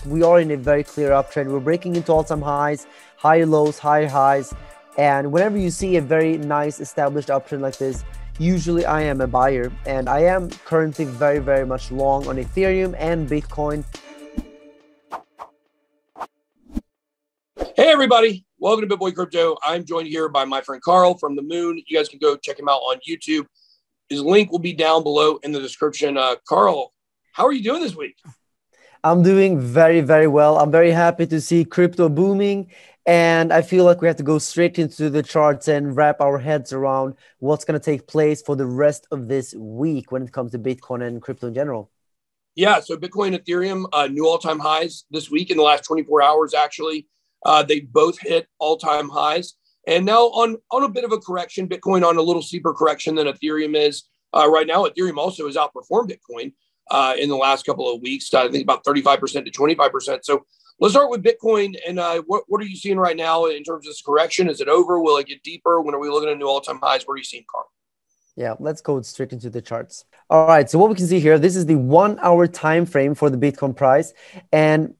we are in a very clear uptrend. We're breaking into all-time highs, higher lows, higher highs. And whenever you see a very nice established uptrend like this, usually I am a buyer, and I am currently very, very much long on Ethereum and Bitcoin. Hey everybody, welcome to BitBoy Crypto. I'm joined here by my friend Carl from the Moon. You guys can go check him out on YouTube. His link will be down below in the description. Carl, how are you doing this week? I'm doing very, very well. I'm very happy to see crypto booming, and I feel like we have to go straight into the charts and wrap our heads around what's going to take place for the rest of this week when it comes to Bitcoin and crypto in general. Yeah, so Bitcoin and Ethereum, new all-time highs this week in the last 24 hours, actually. They both hit all-time highs. And now on a bit of a correction, Bitcoin on a little steeper correction than Ethereum is. Right now, Ethereum also has outperformed Bitcoin in the last couple of weeks. I think about 35% to 25%. So let's start with Bitcoin. And what are you seeing right now in terms of this correction? Is it over? Will it get deeper? When are we looking at new all-time highs? What are you seeing, Carl? Yeah, let's go straight into the charts. All right, so what we can see here, this is the 1 hour time frame for the Bitcoin price. And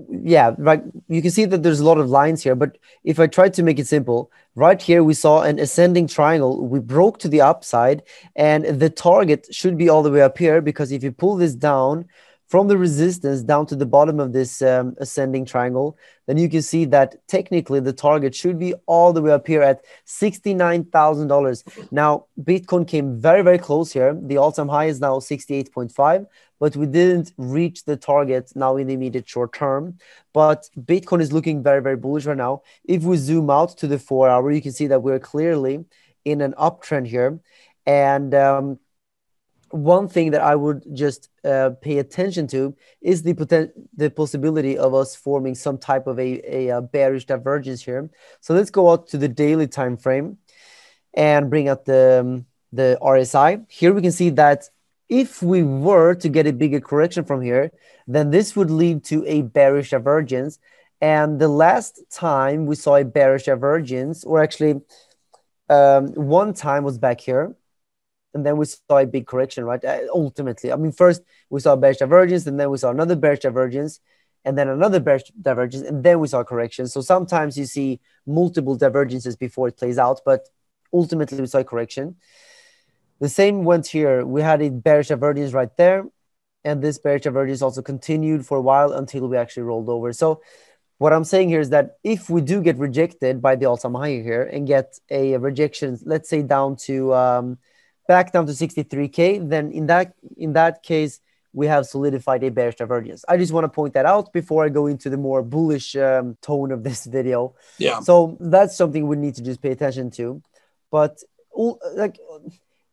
yeah, right, you can see that there's a lot of lines here, but if I try to make it simple, right here we saw an ascending triangle. We broke to the upside, and the target should be all the way up here, because if you pull this down from the resistance down to the bottom of this ascending triangle, then you can see that technically the target should be all the way up here at $69,000. Now, Bitcoin came very, very close here. The all-time high is now 68.5, but we didn't reach the target now in the immediate short term. But Bitcoin is looking very, very bullish right now. If we zoom out to the 4 hour, you can see that we're clearly in an uptrend here. And one thing that I would just pay attention to is the possibility of us forming some type of a bearish divergence here. So let's go out to the daily time frame and bring out the RSI. Here we can see that if we were to get a bigger correction from here, then this would lead to a bearish divergence. And the last time we saw a bearish divergence, or actually one time, was back here. And then we saw a big correction, right? Ultimately, I mean, first we saw a bearish divergence, and then we saw another bearish divergence, and then another bearish divergence, and then we saw a correction. So sometimes you see multiple divergences before it plays out, but ultimately we saw a correction. The same went here. We had a bearish divergence right there, and this bearish divergence also continued for a while until we actually rolled over. So what I'm saying here is that if we do get rejected by the all-time high here and get a rejection, let's say down to back down to 63K, then in that case, we have solidified a bearish divergence. I just want to point that out before I go into the more bullish tone of this video. Yeah. So that's something we need to just pay attention to. But like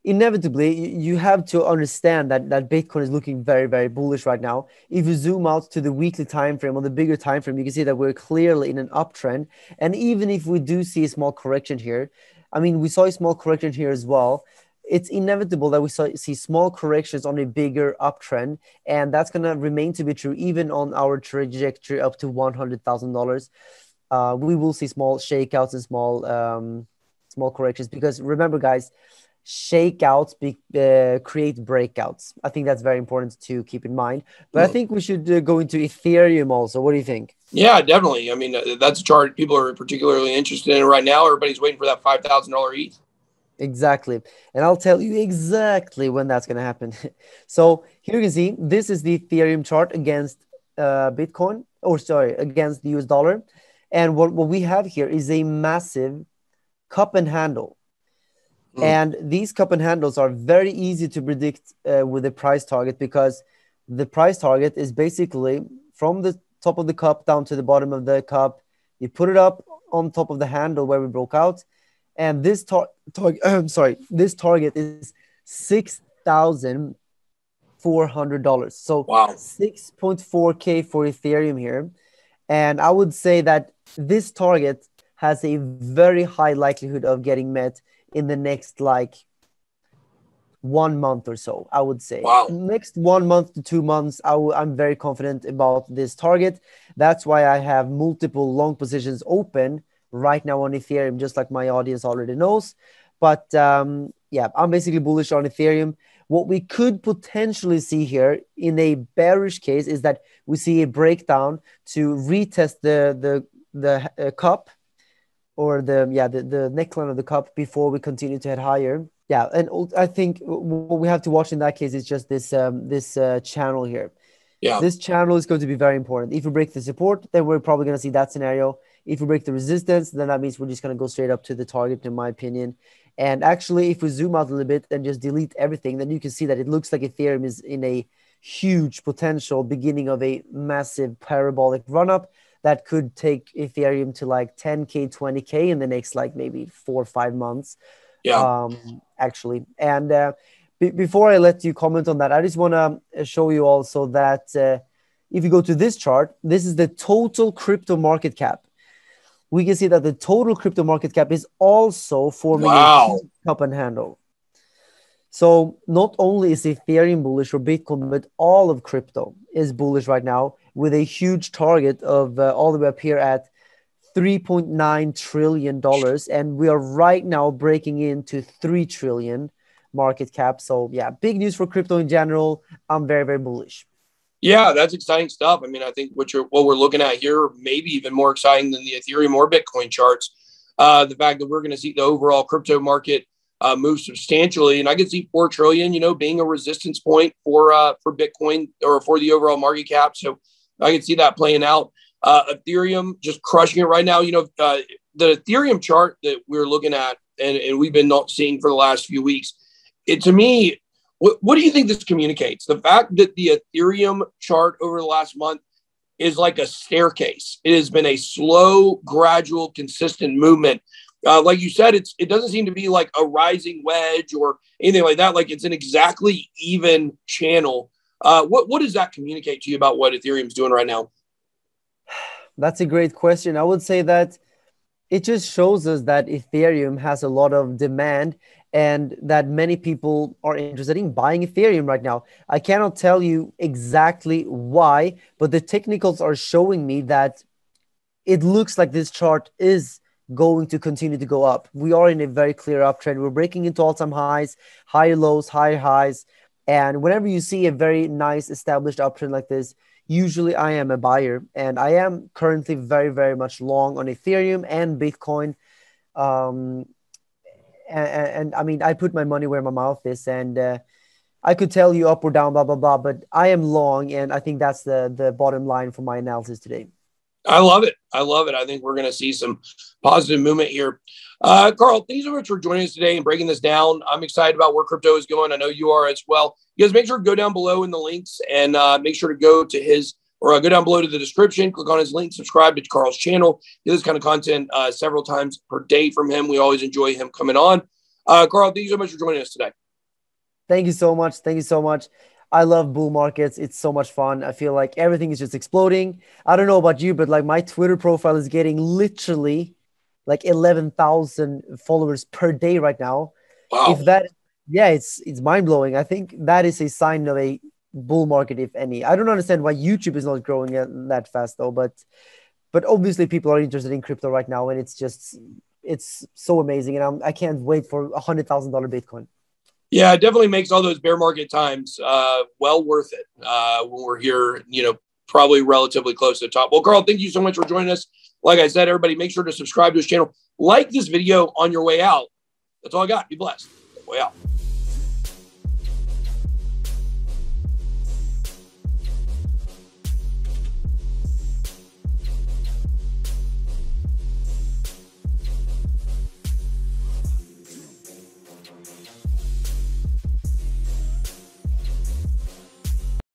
inevitably, you have to understand that Bitcoin is looking very, very bullish right now. If you zoom out to the weekly time frame or the bigger time frame, you can see that we're clearly in an uptrend. And even if we do see a small correction here, I mean, we saw a small correction here as well. It's inevitable that we see small corrections on a bigger uptrend, and that's going to remain to be true even on our trajectory up to $100,000. We will see small shakeouts and small corrections, because remember, guys, shakeouts create breakouts. I think that's very important to keep in mind. But I think we should go into Ethereum also. What do you think? Yeah, definitely. I mean, that's a chart people are particularly interested in right now. Everybody's waiting for that $5,000 ETH. Exactly. And I'll tell you exactly when that's going to happen. So here you can see, this is the Ethereum chart against Bitcoin, against the US dollar. And what we have here is a massive cup and handle. And these cup and handles are very easy to predict with the price target, because the price target is basically from the top of the cup down to the bottom of the cup. You put it up on top of the handle where we broke out. And this this target is $6,400. So wow. 6.4K for Ethereum here. And I would say that this target has a very high likelihood of getting met in the next 1 month or so, I would say. Wow. Next 1 month to 2 months, I'm very confident about this target. That's why I have multiple long positions open right now on Ethereum, just like my audience already knows. But yeah, I'm basically bullish on Ethereum. What we could potentially see here in a bearish case is that we see a breakdown to retest the cup, or the neckline of the cup, before we continue to head higher. Yeah, and I think what we have to watch in that case is just this channel here. Yeah. This channel is going to be very important. If we break the support, then we're probably going to see that scenario. If we break the resistance, then that means we're just going to go straight up to the target, in my opinion. And actually, if we zoom out a little bit and just delete everything, then you can see that it looks like Ethereum is in a huge potential beginning of a massive parabolic run-up that could take Ethereum to like 10K, 20K in the next like maybe 4 or 5 months. Yeah. Actually. And before I let you comment on that, I just want to show you also that if you go to this chart, this is the total crypto market cap. We can see that the total crypto market cap is also forming a huge cup and handle. So not only is Ethereum bullish or Bitcoin, but all of crypto is bullish right now, with a huge target of all the way up here at $3.9 trillion. And we are right now breaking into 3 trillion market cap. So yeah, big news for crypto in general. I'm very, very bullish. Yeah, that's exciting stuff. I mean, I think what we're looking at here, maybe even more exciting than the Ethereum or Bitcoin charts. The fact that we're going to see the overall crypto market move substantially, and I could see 4 trillion, being a resistance point for Bitcoin or for the overall market cap. So I could see that playing out. Ethereum just crushing it right now. The Ethereum chart that we're looking at, and we've been not seeing for the last few weeks. To me, what do you think this communicates? The fact that the Ethereum chart over the last month is like a staircase. It has been a slow, gradual, consistent movement. Like you said, it doesn't seem to be like a rising wedge or anything like that. Like it's an exactly even channel. What does that communicate to you about what Ethereum's doing right now? That's a great question. I would say that it just shows us that Ethereum has a lot of demand and that many people are interested in buying Ethereum right now. I cannot tell you exactly why, but the technicals are showing me that it looks like this chart is going to continue to go up. We are in a very clear uptrend. We're breaking into all-time highs, higher lows, higher highs. And whenever you see a very nice established uptrend like this, usually I am a buyer, and I am currently very, very much long on Ethereum and Bitcoin. And I mean, I put my money where my mouth is, and I could tell you up or down, blah, blah, blah, but I am long, and I think that's the bottom line for my analysis today. I love it. I love it. I think we're going to see some positive movement here. Carl, thank you so much for joining us today and breaking this down. I'm excited about where crypto is going. I know you are as well. You guys make sure to go down below in the links and make sure to go to his, or go down below to the description, click on his link, subscribe to Carl's channel. Get this kind of content several times per day from him. We always enjoy him coming on. Carl, thank you so much for joining us today. Thank you so much. Thank you so much. I love bull markets. It's so much fun. I feel like everything is just exploding. I don't know about you, but like my Twitter profile is getting literally like 11,000 followers per day right now. Wow. If that, yeah, it's mind blowing. I think that is a sign of a bull market, if any. I don't understand why YouTube is not growing that fast though, but obviously people are interested in crypto right now, and it's so amazing. And I can't wait for $100,000 Bitcoin. Yeah, it definitely makes all those bear market times well worth it when we're here, probably relatively close to the top. Well, Carl, thank you so much for joining us. Like I said, everybody, make sure to subscribe to his channel. Like this video on your way out. That's all I got. Be blessed. Way out.